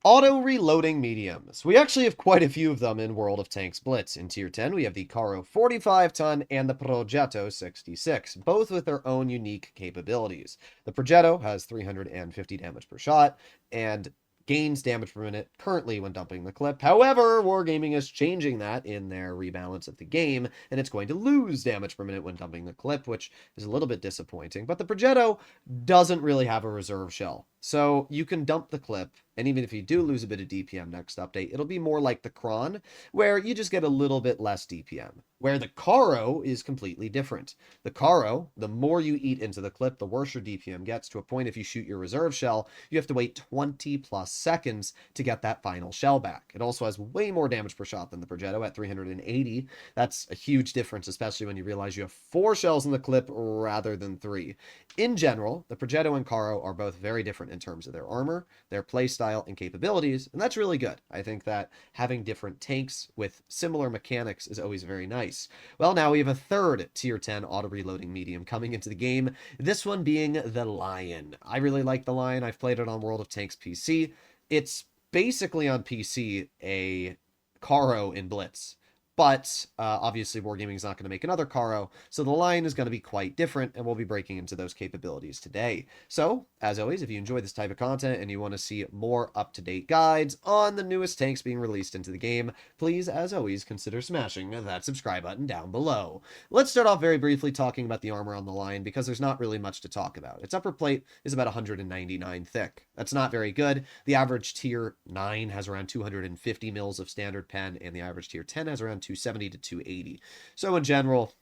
Auto-reloading mediums. We actually have quite a few of them in World of Tanks Blitz. In Tier 10, we have the Caro 45-ton and the Progetto 66, both with their own unique capabilities. The Progetto has 350 damage per shot, and gains damage per minute currently when dumping the clip. However, Wargaming is changing that in their rebalance of the game, and it's going to lose damage per minute when dumping the clip, which is a little bit disappointing. But the Progetto doesn't really have a reserve shell. So you can dump the clip, and even if you do lose a bit of DPM next update, it'll be more like the Kron, where you just get a little bit less DPM. Where the Caro is completely different. The Caro, the more you eat into the clip, the worse your DPM gets, to a point if you shoot your reserve shell, you have to wait 20 plus seconds to get that final shell back. It also has way more damage per shot than the Progetto at 380. That's a huge difference, especially when you realize you have 4 shells in the clip rather than 3. In general, the Progetto and Caro are both very different in terms of their armor, their playstyle, and capabilities, and that's really good. I think that having different tanks with similar mechanics is always very nice. Well, now we have a third Tier 10 auto-reloading medium coming into the game, this one being the Lion. I really like the Lion. I've played it on World of Tanks PC. It's basically on PC a Caro in Blitz. But obviously Wargaming is not going to make another Caro, so the Lion is going to be quite different, and we'll be breaking into those capabilities today. So, as always, if you enjoy this type of content and you want to see more up-to-date guides on the newest tanks being released into the game, please, as always, consider smashing that subscribe button down below. Let's start off very briefly talking about the armor on the Lion, because there's not really much to talk about. Its upper plate is about 199 thick. That's not very good. The average Tier 9 has around 250 mils of standard pen, and the average Tier 10 has around 270 to 280. So in general,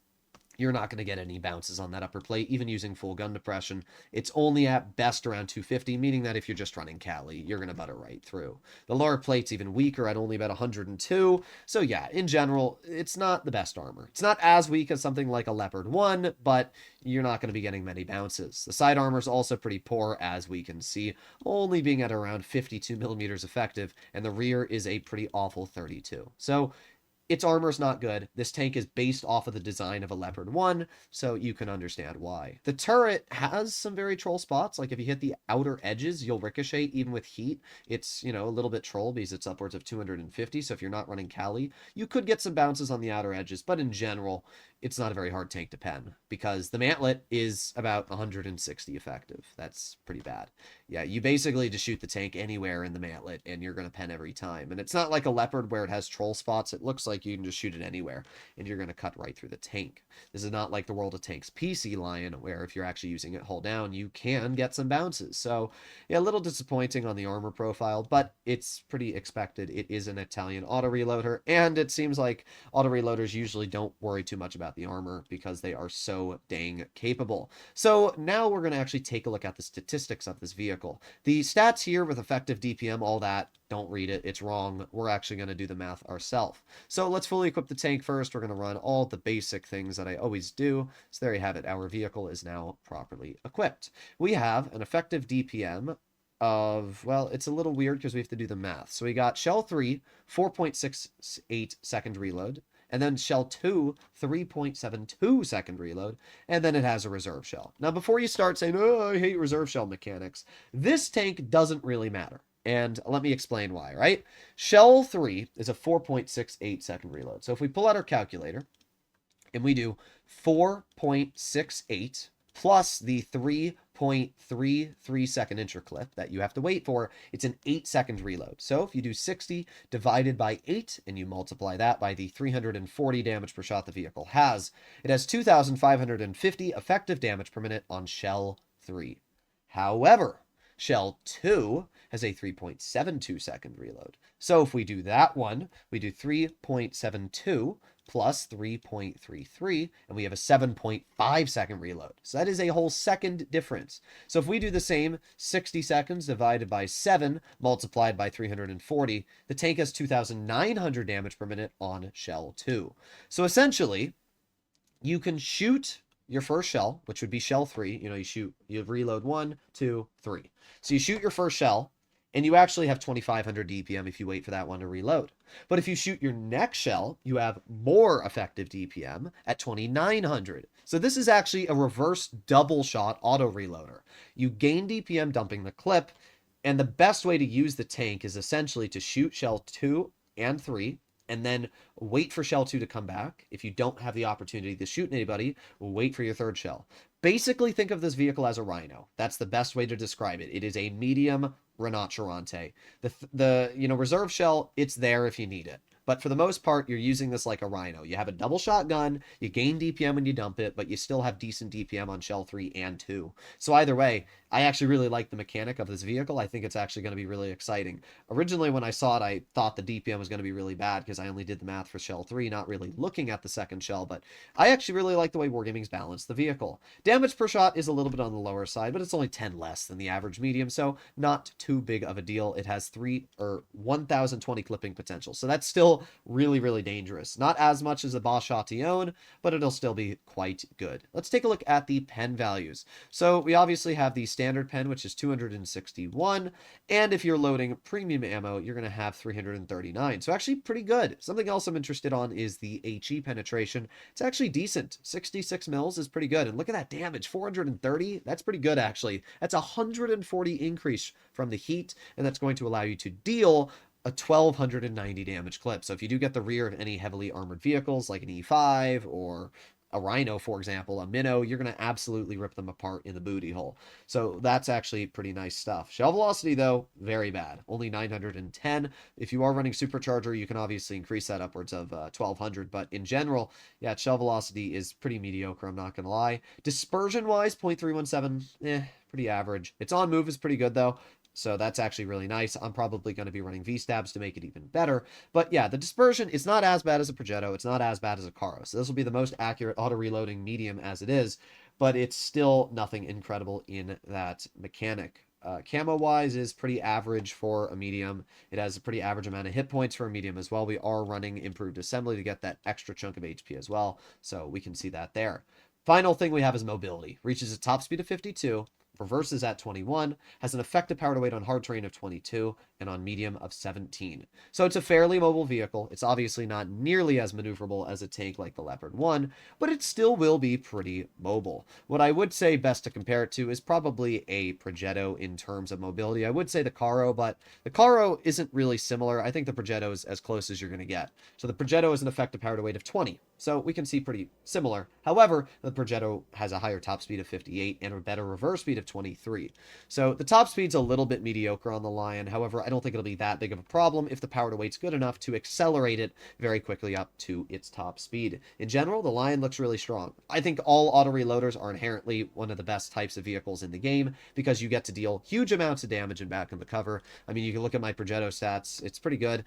you're not going to get any bounces on that upper plate, even using full gun depression. It's only at best around 250, meaning that if you're just running Cali, you're going to butter right through. The lower plate's even weaker at only about 102. So yeah, in general, it's not the best armor. It's not as weak as something like a Leopard 1, but you're not going to be getting many bounces. The side armor is also pretty poor, as we can see, only being at around 52 millimeters effective, and the rear is a pretty awful 32. So its armor is not good. This tank is based off of the design of a Leopard 1, so you can understand why. The turret has some very troll spots. Like if you hit the outer edges, you'll ricochet even with heat. It's, a little bit troll because it's upwards of 250, so if you're not running Cali, you could get some bounces on the outer edges, but in general, it's not a very hard tank to pen because the mantlet is about 160 effective. That's pretty bad. Yeah, you basically just shoot the tank anywhere in the mantlet and you're going to pen every time. And it's not like a Leopard where it has troll spots. It looks like you can just shoot it anywhere and you're going to cut right through the tank. This is not like the World of Tanks PC Lion where if you're actually using it hull down, you can get some bounces. So yeah, a little disappointing on the armor profile, but it's pretty expected. It is an Italian auto reloader, and it seems like auto reloaders usually don't worry too much about the armor because they are so dang capable. So now we're going to actually take a look at the statistics of this vehicle. The stats here with effective DPM, all that, don't read it, it's wrong. We're actually going to do the math ourselves. So let's fully equip the tank first. We're going to run all the basic things that I always do. So there you have it. Our vehicle is now properly equipped. We have an effective DPM of, well, it's a little weird because we have to do the math. So we got shell 3, 4.68 second reload, and then shell 2, 3.72 second reload, and then it has a reserve shell. Now, before you start saying, oh, I hate reserve shell mechanics, this tank doesn't really matter. And let me explain why, right? Shell 3 is a 4.68 second reload. So if we pull out our calculator and we do 4.68 plus the 3.33 second interclip that you have to wait for, it's an 8-second reload. So if you do 60 divided by 8 and you multiply that by the 340 damage per shot the vehicle has, it has 2,550 effective damage per minute on shell 3. However, shell 2 has a 3.72 second reload. So if we do that one, we do 3.72 plus 3.33, and we have a 7.5 second reload. So that is a whole second difference. So if we do the same 60 seconds divided by 7 multiplied by 340, the tank has 2,900 damage per minute on shell 2. So essentially, you can shoot your first shell, which would be shell 3. You reload 1, 2, 3. So you shoot your first shell, and you actually have 2,500 DPM if you wait for that one to reload. But if you shoot your next shell, you have more effective DPM at 2,900. So this is actually a reverse double shot auto reloader. You gain DPM dumping the clip, And the best way to use the tank is essentially to shoot shell 2 and 3, and then wait for shell 2 to come back. If you don't have the opportunity to shoot anybody, wait for your third shell. Basically, think of this vehicle as a Rhino. That's the best way to describe it. It is a medium Rinocerante. The reserve shell, it's there if you need it. But for the most part, you're using this like a Rhino. You have a double shotgun, you gain DPM when you dump it, but you still have decent DPM on shell 3 and 2. So either way, I actually really like the mechanic of this vehicle. I think it's actually going to be really exciting. Originally, when I saw it, I thought the DPM was going to be really bad because I only did the math for shell 3, not really looking at the second shell, but I actually really like the way Wargaming's balanced the vehicle. Damage per shot is a little bit on the lower side, but it's only 10 less than the average medium, so not too big of a deal. It has 1,020 clipping potential, so that's still really, really dangerous. Not as much as the Bosch Chatillon, but it'll still be quite good. Let's take a look at the pen values. So we obviously have the standard pen, which is 261, and if you're loading premium ammo, you're going to have 339. So actually pretty good. Something else I'm interested on is the HE penetration. It's actually decent. 66 mils is pretty good. And look at that damage, 430. That's pretty good, actually. That's a 140 increase from the heat, and that's going to allow you to deal a 1,290 damage clip. So if you do get the rear of any heavily armored vehicles, like an E5 or a Rhino, for example, a Minnow, you're going to absolutely rip them apart in the booty hole. So that's actually pretty nice stuff. Shell velocity, though, very bad. Only 910. If you are running supercharger, you can obviously increase that upwards of 1,200. But in general, yeah, shell velocity is pretty mediocre, I'm not going to lie. Dispersion-wise, 0.317, pretty average. Its on-move is pretty good, though. So that's actually really nice. I'm probably going to be running V-stabs to make it even better. But yeah, the dispersion is not as bad as a Progetto. It's not as bad as a Caro. So this will be the most accurate auto-reloading medium as it is. But it's still nothing incredible in that mechanic. Camo-wise is pretty average for a medium. It has a pretty average amount of hit points for a medium as well. We are running improved assembly to get that extra chunk of HP as well. So we can see that there. Final thing we have is mobility. Reaches a top speed of 52. Reverses at 21, has an effective power to weight on hard terrain of 22, and on medium of 17. So it's a fairly mobile vehicle. It's obviously not nearly as maneuverable as a tank like the Leopard 1, but it still will be pretty mobile. What I would say best to compare it to is probably a Progetto in terms of mobility. I would say the Caro, but the Caro isn't really similar. I think the Progetto is as close as you're going to get. So the Progetto has an effective power to weight of 20, so we can see pretty similar. However, the Progetto has a higher top speed of 58 and a better reverse speed of 23. So the top speed's a little bit mediocre on the Lion. However, I don't think it'll be that big of a problem if the power to weight's good enough to accelerate it very quickly up to its top speed. In general, the Lion looks really strong. I think all auto reloaders are inherently one of the best types of vehicles in the game because you get to deal huge amounts of damage and back in the cover. I mean, you can look at my Progetto stats. It's pretty good.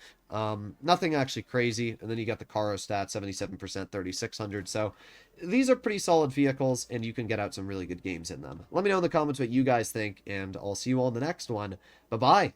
Nothing actually crazy. And then you got the Caro stat, 77%, 3,600. So these are pretty solid vehicles, and you can get out some really good games in them. Let me know in the comments what you guys think, and I'll see you all in the next one. Bye-bye.